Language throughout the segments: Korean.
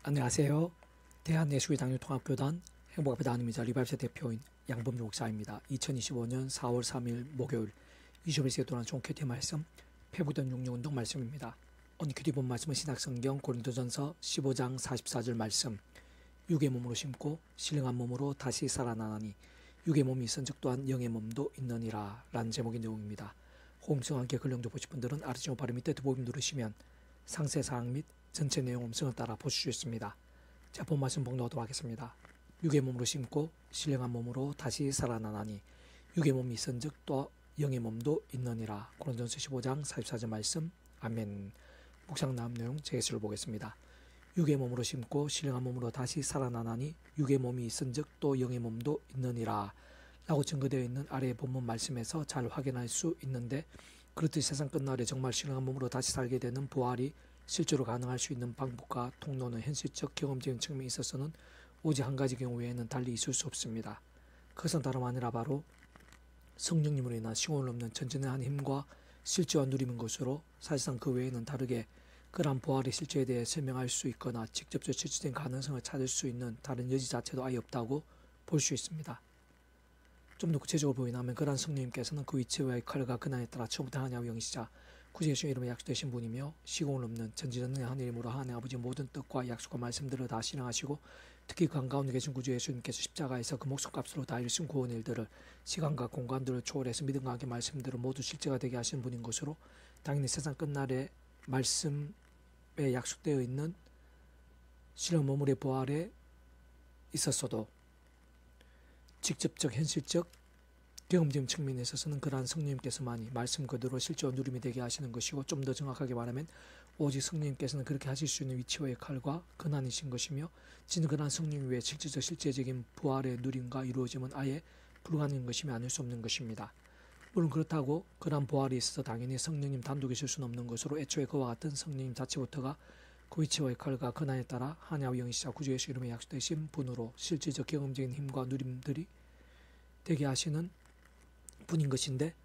안녕하세요. 대한예수의당뇨통합교단 행복앞에 나눔이자 리바이브세 대표인 양범주 목사입니다. 2025년 4월 3일 목요일 21세기 동안 종 큐티 말씀 패부던 육류운동 말씀입니다. 오늘 큐티 본 말씀은 신약성경 고린도전서 15장 44절 말씀, 육의 몸으로 심고 신령한 몸으로 다시 살아나나니 육의 몸이 있은즉 또한 영의 몸도 있느니라 라는 제목의 내용입니다. 호음성과 함께 글령도 보실 분들은 아래쪽 바로 밑에 더보기 누르시면 상세사항 및 전체 내용 음성을 따라 보실 수 있습니다. 자, 본 말씀 봉독하도록 하겠습니다. 육의 몸으로 심고 신령한 몸으로 다시 살아나나니 육의 몸이 있은즉 또 영의 몸도 있느니라. 고린도전서 15장 44절 말씀. 아멘. 묵상 나온 내용 제시를 보겠습니다. 육의 몸으로 심고 신령한 몸으로 다시 살아나나니 육의 몸이 있은즉 또 영의 몸도 있느니라 라고 증거되어 있는 아래의 본문 말씀에서 잘 확인할 수 있는데, 그렇듯 세상 끝날에 정말 신령한 몸으로 다시 살게 되는 부활이 실제로 가능할 수 있는 방법과 통로는 현실적 경험적인 측면에 있어서는 오직 한 가지 경우 외에는 달리 있을 수 없습니다. 그것은 다름 아니라 바로 성령님으로 인한 시공을 넘는 전진한 힘과 실제와 누림인 것으로, 사실상 그 외에는 다르게 그러한 부활의 실체에 대해 설명할 수 있거나 직접적 실체된 가능성을 찾을 수 있는 다른 여지 자체도 아예 없다고 볼 수 있습니다. 좀 더 구체적으로 보이나면 그러한 성령님께서는 그 위치와 역할과 근한에 따라 처음부터 하나님의 영이시자 구주 예수의 이름에 약속되신 분이며 시공을 넘는 전지전능의 하느님으로 하나님 아버지 모든 뜻과 약속과 말씀들을 다 실행하시고, 특히 그 한가운데 계신 구주 예수님께서 십자가에서 그 목숨값으로 다 이루신 구원의 일들을 시간과 공간들을 초월해서 믿음과 함께 말씀들을 모두 실제가 되게 하신 분인 것으로, 당연히 세상 끝날에 말씀에 약속되어 있는 신령 몸물의 부활에 있었어도 직접적 현실적 경험적인 측면에 있어서는 그러한 성령님께서만이 말씀 그대로 실제와 누림이 되게 하시는 것이고, 좀 더 정확하게 말하면 오직 성령님께서는 그렇게 하실 수 있는 위치와 역할과 근한이신 것이며, 진짜 그러한 성령 외에 실제적인 부활의 누림과 이루어짐은 아예 불가능한 것이며 아닐 수 없는 것입니다. 물론 그렇다고 그러한 부활이 있어서 당연히 성령님 단독이실 수는 없는 것으로, 애초에 그와 같은 성령님 자체부터가 그 위치와 역할과 근한에 따라 하나님의 영이시자 구주 예수 이름에 약속되신 분으로 실질적 경험적인 힘과 누림들이 되게 하시는 분인 것인데,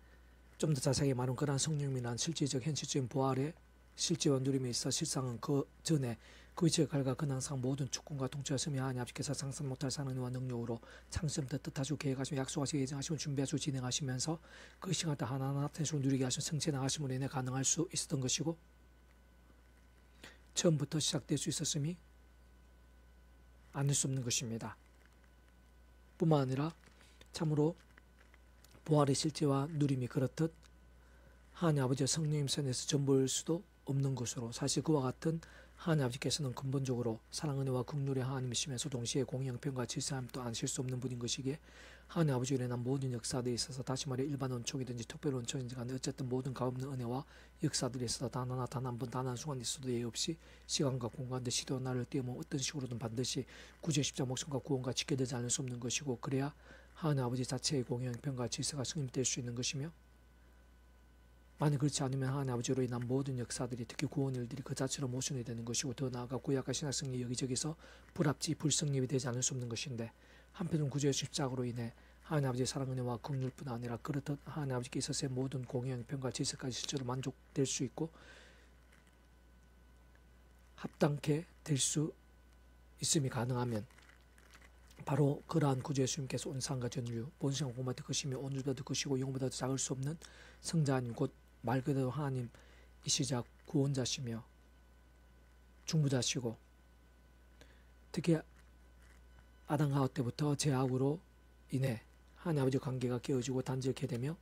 좀 더 자세하게 말하면 그러한 성령이란 실질적 현실적인 부활의 실제와 누림에 있어 실상은 그 전에 그 위치의 역할과 근황상 모든 주권과 통치와 섬이 하나님 아버지께서 상상 못할 사랑과 능력으로 창세부터 뜻하시고 계획하시고 약속하시고 예정하시고 준비하시고 진행하시면서 그 시간대 하나하나 나타내시고 누리게 하시고 성체 나가심으로 인해 가능할 수 있었던 것이고, 처음부터 시작될 수 있었음이 아닐 수 없는 것입니다. 뿐만 아니라 참으로 부활의 실제와 누림이 그렇듯 하나님 아버지의 성령님 선에서 전부일 수도 없는 것으로, 사실 그와 같은 하나님 아버지께서는 근본적으로 사랑 은혜와 긍휼의 하나님이시면서 동시에 공의 형편과 질서함도 아실 수 없는 분인 것이기에, 하나님 아버지로 인한 모든 역사들에 있어서, 다시 말해 일반 은총이든지 특별 은총인지 간에 어쨌든 모든 가없는 은혜와 역사들에 있어서 단 하나 단 한 번 단 한 순간 있어도 예의 없이 시간과 공간들 시도와 날을 띄우면 어떤 식으로든 반드시 구주의 십자가 목숨과 구원과 지켜되지 않을 수 없는 것이고, 그래야 하나님 아버지 자체의 공의 형편과 질서가 성립될 수 있는 것이며, 만약 그렇지 않으면 하나님 아버지로 인한 모든 역사들이, 특히 구원 일들이 그 자체로 모순이 되는 것이고, 더 나아가 구약과 신약 성리 여기저기서 불합치 불성립이 되지 않을 수 없는 것인데, 한편은 구주의 십자가로 인해 하나님 아버지의 사랑 은혜와 긍휼뿐 아니라 그렇듯 하나님 아버지께 있어서의 모든 공의 형편과 질서까지 실제로 만족될 수 있고 합당케 될 수 있음이 가능하면, 바로 그러한 구주 예수님께서 온 세상과 전류 본성과 공마다 것이며 오늘보다 것이고 영보다 작을 수 없는 성자님, 곧 말 그대로 하나님이시자 구원자시며 중보자시고, 특히 아담 하와 때부터 죄악으로 인해 하나님 아버지 관계가 깨어지고 단절케 되며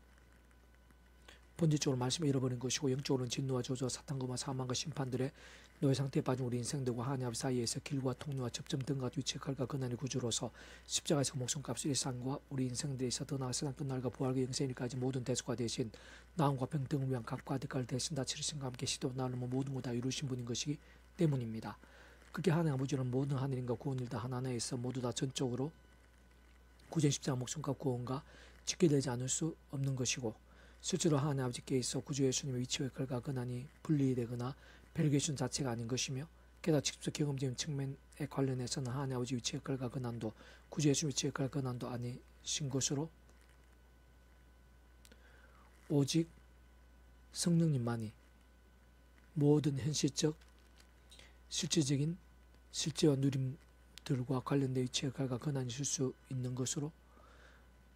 본질적으로 말씀을 잃어버린 것이고, 영적으로는 진노와 저주와 사탄과 사망과 심판들의 노예 상태에 빠진 우리 인생들과 하나님 아버지 사이에서 길과 통로와 접점 등과 위치 역할과 근한의 구주로서 십자가에서 목숨값을 일상과 우리 인생들에 있어 더 나아 세상 끝날과 부활과 영생일까지 모든 대수가 되신 나음과 평등을 위한 값과 대가를 대신 다 치르신과 함께 시도 나름은 모든 것 다 이루신 분인 것이기 때문입니다. 그렇게 하나님 아버지는 모든 하늘인과 구원일 다 하나하나에 있어 모두 다 전적으로 구주의 십자가 목숨과 구원과 지켜되지 않을 수 없는 것이고, 실제로 하나님 아버지께 있어 구주 예수님의 위치와 역할과 근한이 분리되거나 벨게이션 자체가 아닌 것이며, 게다가 직접 경험적인 측면에 관련해서는 하나님 아버지 위치 역할과 근한도 구주 예수님 위치 역할과 근한도 아니신 것으로, 오직 성령님만이 모든 현실적 실질적인 실제와 누림들과 관련된 위치의 결과 근한이 있을 수 있는 것으로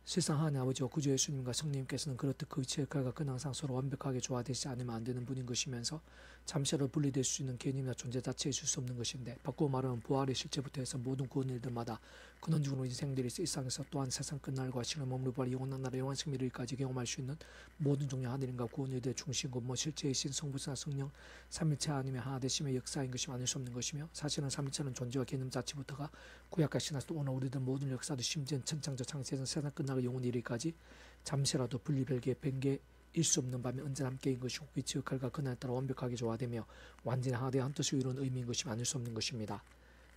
실상 하나님 아버지와 구주 예수님과 성령님께서는 그렇듯 그 위치의 결과 근항상 서로 완벽하게 조화되지 않으면 안 되는 분인 것이면서 잠시라도 분리될 수 있는 개념이나 존재 자체에 있을 수 없는 것인데, 바꾸어 말하면 부활의 실제부터 해서 모든 구원 일들마다 근원적으로 인생들이 이 세상에서 또한 세상 끝날과 시간 머무르 부활 영원한 나라 영원 승리를까지 경험할 수 있는 모든 종류 하늘인가 구원 일들의 중심고 실제이신 성부나 성령 삼일체 하나님의 하나 되심의 역사인 것이 아닐 수 없는 것이며, 사실은 삼일체는 존재와 개념 자체부터가 구약과 신화에서 오늘 우리들 모든 역사도 심지어는 천창조 창세에서 세상 끝나고 영원 이르기까지 잠시라도 분리별개 뱅개일 수 없는 밤에 언제나 함께인 것이고, 위치 역할과 근한에 따라 완벽하게 조화되며 완전히 하나되어 한뜻을 이루는 의미인 것이 아닐 수 없는 것입니다.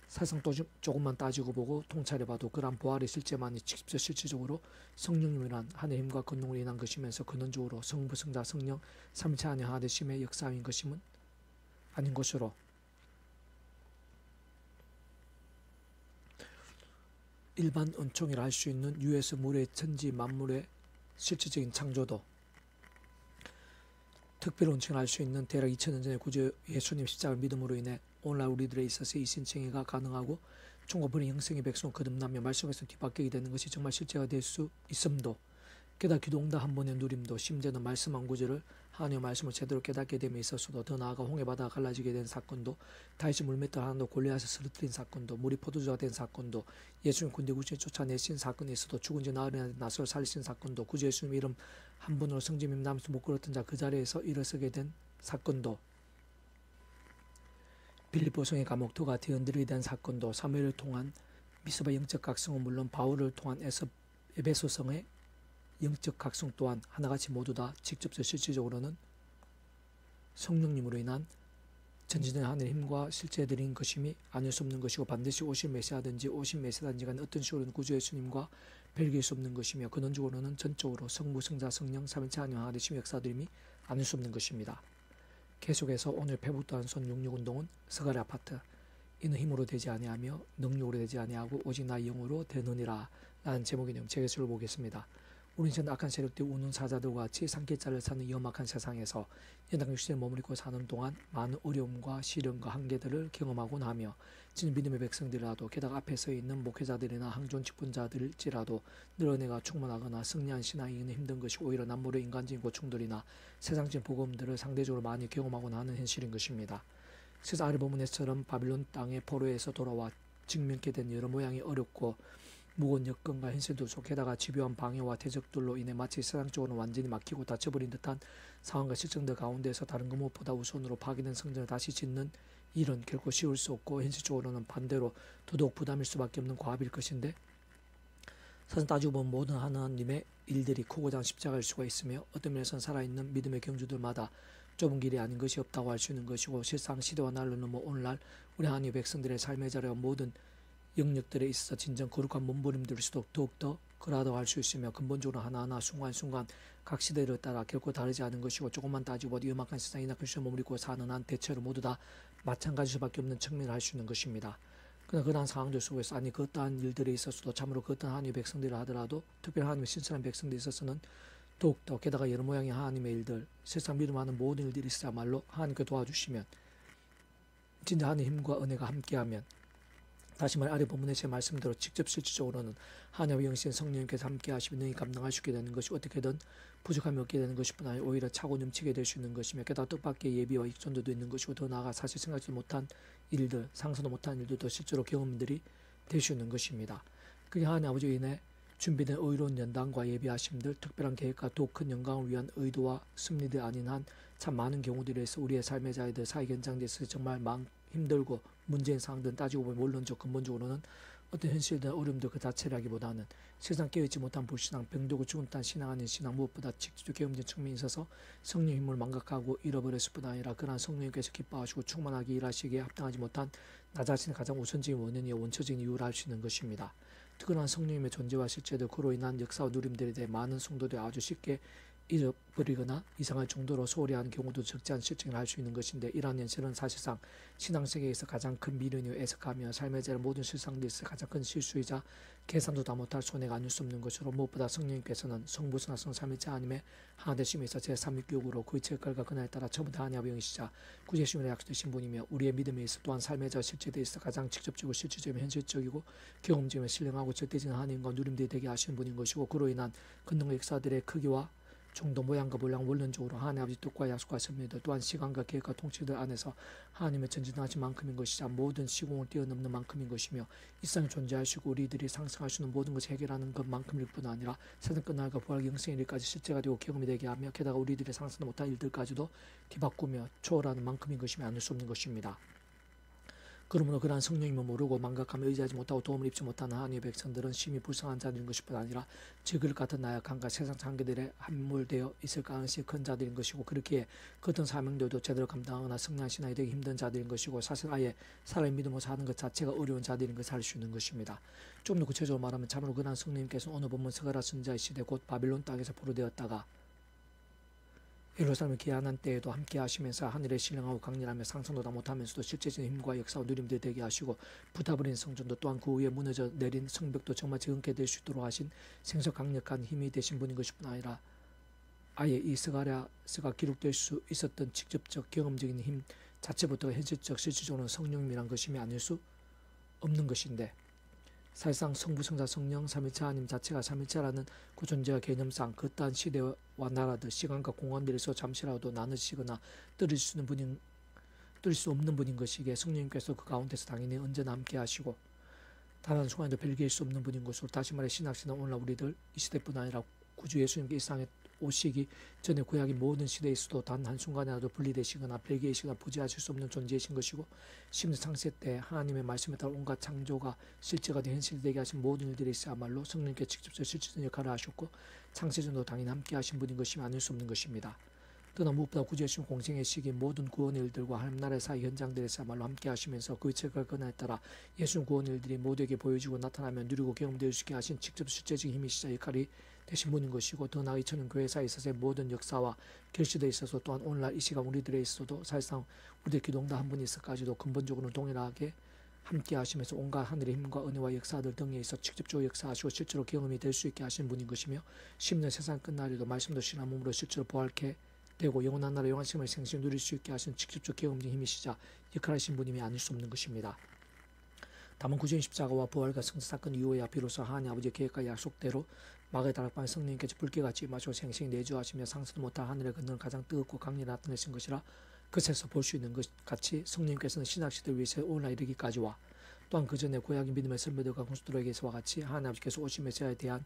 사실상 또 조금만 따지고 보고 통찰해봐도 그러한 부활의 실제만이 직접 실질적으로 성령님이란 하나의 힘과 권능으로 인한 것이면서 근원적으로 성부, 성자, 성령, 삼위체 하나의 하나 되심의 역사인 것임은 아닌 것으로 일반 은총이라 할 수 있는 유에서 물의 천지 만물의 실질적인 창조도, 특별 은총이라 할 수 있는 대략 2000년 전의 구주 예수님 십자가를 믿음으로 인해 오늘날 우리들에 있어서 이 신청이가 가능하고 총과 영생의 백성 거듭나며 말씀에서 뒤바뀌게 되는 것이 정말 실제가 될 수 있음도, 게다가 기도 응답 한 번의 누림도, 심지어는 말씀 한 구절을 하나님의 말씀을 제대로 깨닫게 됨에 있어서도, 더 나아가 홍해바다가 갈라지게 된 사건도, 다윗이 물맷돌 하나도 골리앗을 쓰러뜨린 사건도, 물이 포도주가 된 사건도, 예수님 군대 구신이 쫓아내신 사건에 있어도 죽은 지 나흘이나 나서로 살리신 사건도, 구주 예수님 이름 한 분으로 성지임 남에서 못 걸었던 자 그 자리에서 일어서게 된 사건도, 빌립보성의 감옥토가 뒤흔들리게 된 사건도, 사무엘을 통한 미스바 영적 각성은 물론 바울을 통한 에베소성의 영적 각성 또한 하나같이 모두 다 직접적 실질적으로는 성령님으로 인한 전진된 하늘의 힘과 실제들인 것임이 아닐 수 없는 것이고, 반드시 오실 메시아든지 오신 메시아든지 간에 어떤 식으로는 구주 예수님과 별개일 수 없는 것이며, 근원적으로는 전적으로 성부, 성자, 성령, 삼위체 하나님 하나 되심의 역사들임이 아닐 수 없는 것입니다. 계속해서 오늘 페북도한 손 육육운동은 서가리 아파트, 이는 힘으로 되지 아니하며 능력으로 되지 아니하고 오직 나의 영으로 되느니라 라는 제목의 내용 제게서를 보겠습니다. 우리는 전 악한 세력들이 우는 사자들과 같이 산길자를 사는 험악한 세상에서 연당 육신에 머무르고 사는 동안 많은 어려움과 시련과 한계들을 경험하곤 하며, 진 믿음의 백성들이라도, 게다가 앞에 서 있는 목회자들이나 항존 직분자들일지라도 늘 은혜가 충만하거나 승리한 신앙이 있는 힘든 것이 오히려 남모르 인간적인 고충들이나 세상적인 복음들을 상대적으로 많이 경험하곤 하는 현실인 것입니다. 세상 아래 본문에서처럼 바빌론 땅의 포로에서 돌아와 직면케 된 여러 모양의 어렵고 무거운 여건과 현실들 속, 게다가 집요한 방해와 대적들로 인해 마치 세상적으로는 완전히 막히고 닫혀버린 듯한 상황과 실정들 가운데서 다른 것 무엇보다 우선으로 파괴된 성전을 다시 짓는 일은 결코 쉬울 수 없고, 현실적으로는 반대로 더더욱 부담일 수밖에 없는 과업일 것인데, 사실 따지고 보면 모든 하나님의 일들이 크고 작은 십자가일 수가 있으며, 어떤 면에서는 살아있는 믿음의 경주들마다 좁은 길이 아닌 것이 없다고 할 수 있는 것이고, 실상 시대와 날로 넘어 오늘날 우리 하나님의 백성들의 삶의 자리와 모든 영역들에 있어 진정 거룩한 몸부림들일수록 더욱더 그러하다고 할 수 있으며, 근본적으로 하나하나 순간순간 각 시대를 따라 결코 다르지 않은 것이고, 조금만 따지고 위험한 세상이나 근시에 머무르고 사는 한 대체로 모두 다 마찬가지일 수밖에 없는 측면을 할 수 있는 것입니다. 그러나 그러한 상황들 속에서, 아니 그 어떠한 일들에 있어서도 참으로 그 어떠한 하나님의 백성들이라 하더라도, 특별히 하나님의 신선한 백성들에 있어서는 더욱더, 게다가 여러 모양의 하나님의 일들, 세상 믿음하는 모든 일들이 있어야말로 하나님께 도와주시면, 진짜 하나님의 힘과 은혜가 함께하면, 다시 말해 아래 본문의 제 말씀대로 직접 실질적으로는 하나님의 영신 성령님께서 함께 하시며 능히 감당할 수 있게 되는 것이, 어떻게든 부족함이 없게 되는 것뿐 아니라 오히려 차고 넘치게 될 수 있는 것이며, 게다가 뜻밖의 예비와 익존도도 있는 것이고, 더 나아가 사실 생각지 못한 일들, 상상도 못한 일들도 실제로 경험들이 될 수 있는 것입니다. 그게 하나님 아버지로 인해 준비된 의로운 연단과 예비하심들, 특별한 계획과 더 큰 영광을 위한 의도와 승리들 아닌 한 참 많은 경우들에서 우리의 삶의 자리들, 사회 현장에서 정말 힘들고 문제인 상황들은 따지고 보면 물론적 근본적으로는 어떤 현실들, 어려움들 그 자체라기보다는 세상 깨어있지 못한 불신앙, 병들고 죽은 듯한 신앙 아닌 신앙, 무엇보다 직접 경험된 측면이 있어서 성령 힘을 망각하고 잃어버렸을 뿐 아니라, 그러한 성령님께서 기뻐하시고 충만하게 일하시기에 합당하지 못한 나 자신의 가장 우선적인 원인이요 원초적인 이유라 할 수 있는 것입니다. 특별한 성령님의 존재와 실제들, 그로 인한 역사와 누림들에 대해 많은 성도들이 아주 쉽게 잃어버리거나 이상할 정도로 소홀히 하는 경우도 적지 않은 실증을 할 수 있는 것인데, 이러한 현실은 사실상 신앙세계에서 가장 큰 미련이요 애석하며 삶의 질 모든 실상들에서 가장 큰 실수이자 계산도 다 못할 손해가 아닐 수 없는 것으로, 무엇보다 성령님께서는 성부성하 성삼위체 하나님의 하나 되심에서 제3위교구로 그의 책갈과 그날에 따라 처음부터 하나님의 영이시자 구제심을 약속되신 분이며, 우리의 믿음에 있어 또한 삶의 자 실제에 있어 가장 직접적이고 실질적이며 현실적이고 경험적이며 신령하고 절대적인 하나님과 누림들이 되게 하시는 분인 것이고, 그로 인한 권능과 역사들의 크기와 정도, 모양과 분량, 원론적으로 하나님의 아버지 뜻과 약속하십니다. 또한 시간과 계획과 통치들 안에서 하나님의 전진하신 만큼인 것이자 모든 시공을 뛰어넘는 만큼인 것이며, 이 세상에 존재하시고 우리들이 상승할 수 있는 모든 것을 해결하는 것만큼일 뿐 아니라 세상 끝날과 부활 영생의 일까지 실제가 되고 경험이 되게 하며, 게다가 우리들이 상승 못한 일들까지도 뒤바꾸며 초월하는 만큼인 것이며 아닐 수 없는 것입니다. 그러므로 그러한 성령님을 모르고 망각하며 의지하지 못하고 도움을 입지 못하는 하나님의 백성들은 심히 불쌍한 자들인 것일 뿐 아니라 그들 같은 나약함과 세상 장기들에 함몰되어 있을 가능성이 큰 자들인 것이고, 그렇기에 그 어떤 사명들도 제대로 감당하거나 성령한 신앙이 되기 힘든 자들인 것이고, 사실 아예 살아있는 믿음으로 사는 것 자체가 어려운 자들인 것을 알 수 있는 것입니다. 좀 더 구체적으로 말하면, 참으로 그러한 성령님께서는 어느 본문 스가랴 선지자의 시대 곧 바빌론 땅에서 포로되었다가 예루살렘을 귀환한 때에도 함께 하시면서 하늘에 신령하고 강렬하며 상상도 다 못하면서도 실제적인 힘과 역사와 누림들 되게 하시고, 부타버린 성전도 또한 그 위에 무너져 내린 성벽도 정말 지금께 될 수 있도록 하신 생석 강력한 힘이 되신 분인 것일 뿐 아니라, 아예 이 스가랴서가 기록될 수 있었던 직접적 경험적인 힘 자체부터 현실적 실질적으로는 성령님이란 것임이 아닐 수 없는 것인데, 사실상 성부성자 성령 삼위체 하나님 자체가 삼위체라는 그 존재와 개념상 그딴 시대와 나라들, 시간과 공간들에서 잠시라도 나누시거나 떨어질 수 없는 분인 것이기에, 성령님께서 그 가운데서 당연히 언제나 함께 하시고 단 한 순간에도 별개일 수 없는 분인 것으로, 다시 말해 신학신은 오늘날 우리들 이 시대뿐 아니라 구주 예수님께 이 세상에 오시기 전에 구약의 모든 시대에서도 단 한순간이라도 분리되시거나 별개이시거나 부재하실 수 없는 존재이신 것이고, 심지어 창세 때 하나님의 말씀에 따라 온갖 창조가 실제가 된 현실되게 하신 모든 일들에 있어야말로 성령께 직접적 실질적인 역할을 하셨고, 창세전도 당연히 함께 하신 분인 것이 아닐 수 없는 것입니다. 그러나 무엇보다 구주 예수님 공생의 시기 모든 구원의 일들과 하나님 나라의 사이 현장들에서야말로 함께 하시면서 그의 책과 근하에 따라 예수님 구원의 일들이 모두에게 보여지고 나타나며 누리고 경험되어 주게 하신 직접 실제적인 힘이시자 역할이 되신 분인 것이고, 더 나아 2000년 교회사에 있어서의 모든 역사와 결실에 있어서 또한 오늘날 이 시간 우리들에 있어도 사실상 우리들 기도응답 한 분이 있어까지도 근본적으로 동일하게 함께 하시면서 온갖 하늘의 힘과 은혜와 역사들 등에 있어 직접적으로 역사하시고 실제로 경험이 될 수 있게 하신 분인 것이며, 10년 세상 끝날에도 말씀도 신한 몸으로 실제로 부활케 되고 영원한 나라 영원한 생명을 생생히 누릴 수 있게 하신 직접적 경험적인 힘이시자 역할하신 분임이 아닐 수 없는 것입니다. 다만 구주의 십자가와 부활과 성사 사건 이후에야 비로소 하나님 아버지의 계획과 약속대로 마가의 다락방에 성령님께서 불길같이 임하시고 생생히 내주하시며 상상도 못한 하늘의 건너는 가장 뜨겁고 강렬히 나타내신 것이라 그것에서 볼 수 있는 것 같이, 성령님께서는 신학시대를 위해서 오늘날 이르기까지와 또한 그 전에 고약인 믿음의 선배들과 공수들에게서와 같이 하나님 아버지께서 오심의 제에 대한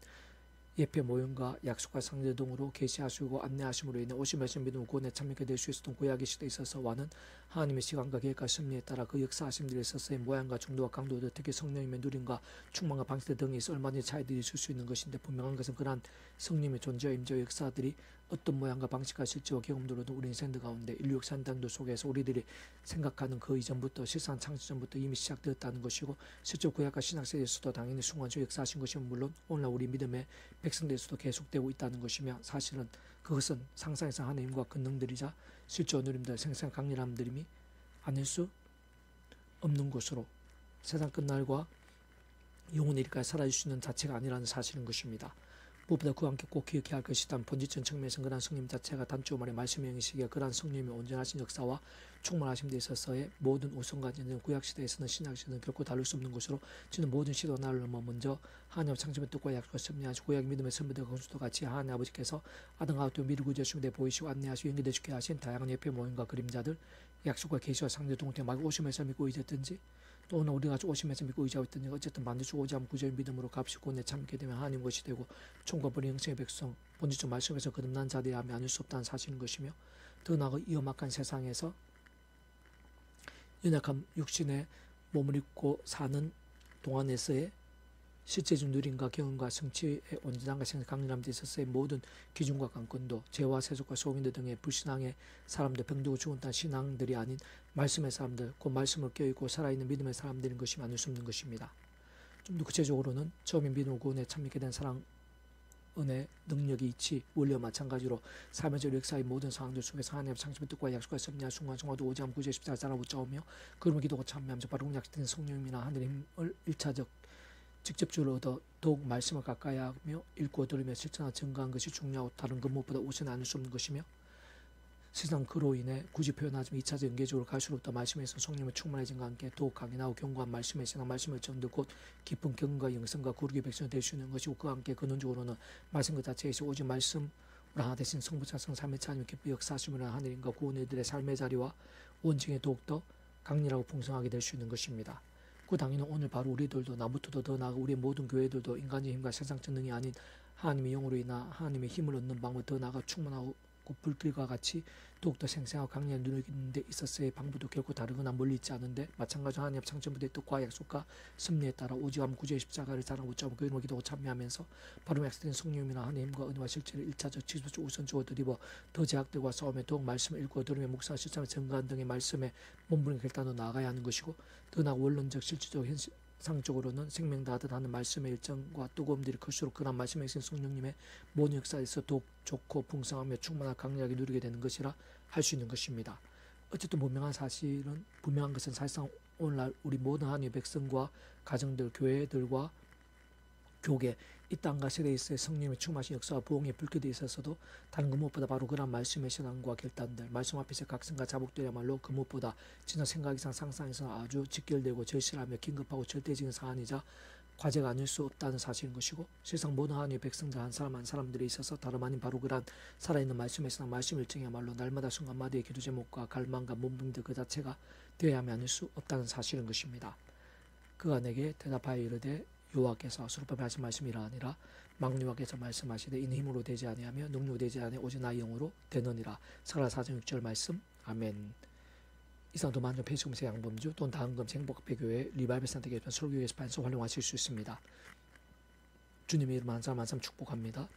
예표 모형과 약속과 상제 등으로 계시하시고 안내하심으로 인해 오심의 믿음을 구원에 참여하게 될 수 있었던 구약의 시대에 있어서와는 하나님의 시간과 계획과 섭리에 따라 그 역사하심들에 있어서의 모양과 정도와 강도들, 특히 성령님의 누림과 충만과 방식들 등에 있어 얼마든지 차이들이 있을 수 있는 것인데, 분명한 것은 그러한 성령님의 존재와 임재와 역사들이 어떤 모양과 방식과 실제와 경험들로도 우리 인생들 가운데 인류 역사 현장들 속에서 우리들이 생각하는 그 이전부터 실상 창세 전부터 이미 시작되었다는 것이고, 실제 구약과 신학세대에서도 당연히 순간적으로 역사하신 것이면 물론 오늘날 우리 믿음의 백성들에서도 계속되고 있다는 것이며, 사실은 그것은 상상에서 하나님의 힘과 권능들이자 실제 누림들 생생 강렬함들임이 아닐 수 없는 것으로, 세상 끝날과 영혼의 일까지 사라질 수 있는 자체가 아니라는 사실인 것입니다. 무엇보다 그와 함께 꼭 기억해야 할 것이 단 본질적인 측면에서 그러한 성령 자체가 단적으로 말해 말씀의 형식이야 그러한 성령님의 온전하신 역사와 충만하심 데 있어서의 모든 우선과제는 구약시대에서는 신약시대는 결코 다룰 수 없는 것으로, 저는 모든 시도 나를 넘어 먼저 하나님 창조의 뜻과 약속과 섭리하시고 구약 믿음의 선배들과 건수도 같이 하나님 아버지께서 아담과 또 미리 구제하시고 내 보이시고 안내하시고 연결되시게 하신 다양한 예표 모형과 그림자들, 약속과 계시와 상대 동태 말 오심에서 믿고 의지했든지 또 오늘 우리가 오심에서 믿고 의지하고 있든지 어쨌든 반드시 오지 않은 구제의 믿음으로 값이 구원에 참게 되면 하나님 것이 되고 총과 버린 영생의 백성 본질적 말씀에서 거듭난 자들이 하면 아닐 수 없다는 사실인 것이며, 더 나아가 이 험악한 세상에서 연약한 육신의 몸을 입고 사는 동안에서의 실제적 누림과 경험과 성취의 온전함과 생각 강렬함 데 있어서의 모든 기준과 관건도 죄와 세속과 소민들 등의 불신앙의 사람들, 병들고 죽었다는 신앙들이 아닌 말씀의 사람들, 그 말씀을 껴있고 살아있는 믿음의 사람들인 것이 아닐 수 없는 것입니다. 좀 더 구체적으로는 처음에 믿음을 구원에 참여하게 된 사랑의 은혜, 능력이 있지 원리와 마찬가지로 삶의 역사의 모든 상황들 속에서 하나님의 창조의 뜻과 약속과 섭리와 순간순간도 오지않고 구주의 십자가 자라고 붙잡으며 그러면 기도가 참여하면서 바로 약속된 성령님이나 하늘의 힘을 일차적 직접적으로 얻어 더욱 말씀을 가까이 하며 읽고 들으며 실천하여 증거한 것이 중요하고 다른 것 무엇보다 우선 나눌 수 없는 것이며 세상 그로 인해 굳이 표현하지만 2차적 연계적으로 갈수록 더 말씀에서 성령의 충만해진과 함께 더욱 강인하고 견고한 말씀의 세상 말씀을 전도 곧 깊은 경과 영성과 거룩의 백성이 될 수 있는 것이고 그와 함께 근원적으로는 말씀 그 자체에서 오직 말씀으로 하나 되신 성부차성 삶의 차님 기쁘 역사하심으로 하나님과 구원의들의 삶의 자리와 원증에 더욱더 강렬하고 풍성하게 될 수 있는 것입니다. 그 당연히 오늘 바로 우리들도 나부터도 더 나아가 우리의 모든 교회들도 인간의 힘과 세상적 능이 아닌 하나님의 영으로 인하 하나님의 힘을 얻는 방법을 더 나아가 충만하고 불길과 같이 더욱더 생생하고 강렬히 누리는 데 있어서의 방법도 결코 다르거나 멀리 있지 않은데 마찬가지로 하나님의 창조부의 뜻과 약속과 섭리에 따라 오직함 구주의 십자가를 자랑하고 붙잡고 그 이름을 기도하고 참여하면서 바로 약속된 성령님이나 하나님과 은혜와 실제를 1차적 지속적 우선적으로 드리고 더 제약들과 싸움에 더욱 말씀을 읽고 들으며 묵상과 실천을 증거한 등의 말씀에 몸부림 결단으로 나아가야 하는 것이고 더 나아가 원론적 실질적 상적으로는 생명 다하듯 하는 말씀의 일정과 뜨거움들이 클수록 그런 말씀에 있는 성령님의 모든 역사에서 더욱 좋고 풍성하며 충만하고 강렬하게 누리게 되는 것이라 할 수 있는 것입니다. 어쨌든 분명한 것은 사실상 오늘날 우리 모든 하나님의 백성과 가정들, 교회들과 교계, 이 땅과 세대에 있어의 성령의 충만하신 역사와 부흥의 불길에 있어서도 다른 그 무엇보다 바로 그런 말씀의 신앙과 결단들, 말씀 앞에서 각성과 자복되야말로 그 무엇보다 진짜 생각 이상 상상에서 아주 직결되고 절실하며 긴급하고 절대적인 사안이자 과제가 아닐 수 없다는 사실인 것이고 세상 모든 하나님의 백성들 한 사람 한 사람들에 있어서 다름 아닌 바로 그런 살아있는 말씀의 신앙, 말씀 일정이야말로 날마다 순간마다의 기도 제목과 갈망과 몸부림들 그 자체가 되어야만 아닐 수 없다는 사실인 것입니다. 그가 내게 대답하여 이르되 여호와께서 수르바벨 하신 말씀이 아니라 망유하께서 말씀하시되 이는 힘으로 되지 아니하며 능력으로 되지 아니하며 오직 나의 영으로 되느니라. 사라 4장 6절 말씀. 아멘. 이상 더 많은 페이스북에서 양범주 또는 다음금세 행복합회교회 리바이벌 센터에 설교에서 반석 활용하실 수 있습니다. 주님의 이름 한 사람 한 사람 축복합니다.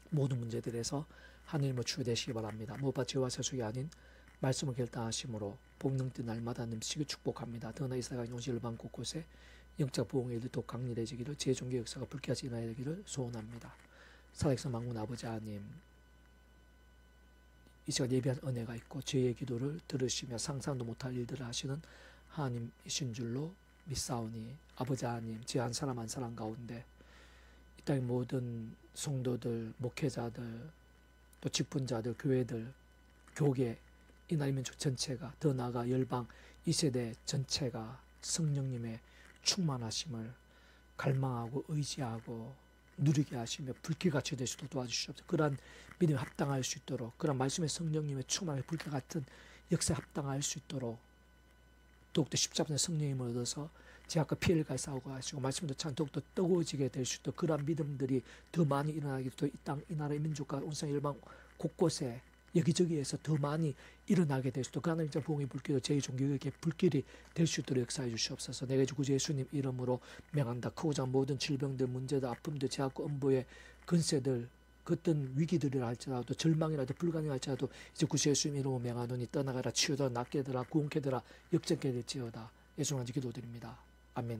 모든 문제들에서 하늘님을 추구되시기 바랍니다. 무엇보다 죄와 세속이 아닌 말씀을 결단하심으로 복능뜻 날마다 넘치기 축복합니다. 더나 이스라엘 용시를 방 곳곳에 영적 부흥의 일도 더욱 강렬해지기를 재종교 역사가 불쾌하지 않아야 되기를 소원합니다. 살아계신 만군 아버지 하나님, 이 시간 예비한 은혜가 있고 저희의 기도를 들으시며 상상도 못할 일들을 하시는 하나님이신 줄로 믿사오니 아버지 하나님, 제 한 사람 한 사람 가운데 이 땅의 모든 성도들, 목회자들, 또 직분자들, 교회들, 교계, 이 나라의 민족 전체가 더 나아가 열방 이 세대 전체가 성령님의 충만하심을 갈망하고 의지하고 누리게 하시며 불길같이 될 수도 도와주시옵소서. 그러한 믿음에 합당할 수 있도록 그러한 말씀의 성령님의 충만한 불길 같은 역사에 합당할 수 있도록 더욱더 십자가의 성령님을 얻어서 제약과 피해를 가해싸우고 하시고 말씀도 참 더욱더 뜨거워지게 될 수 있도록 그러한 믿음들이 더 많이 일어나게 또 이 땅, 이 나라의 민족과 온 세상 열방 곳곳에 여기저기에서 더 많이 일어나게 될 수도 그 하나님 부흥의 불길도 제 종교에게 불길이 될 수 있도록 역사해 주시옵소서. 내가 구주 예수님 이름으로 명한다. 크고 작은 모든 질병들, 문제들, 아픔들, 제약과 음부의 근세들, 그 어떤 위기들이라 할지라도 절망이라도 불가능할지라도 이제 구주 예수님 이름으로 명하노니 떠나가라, 치유되라, 낫게 되라, 구원케 되라, 역전케 될지어다. 예수님 기도드립니다. 아멘.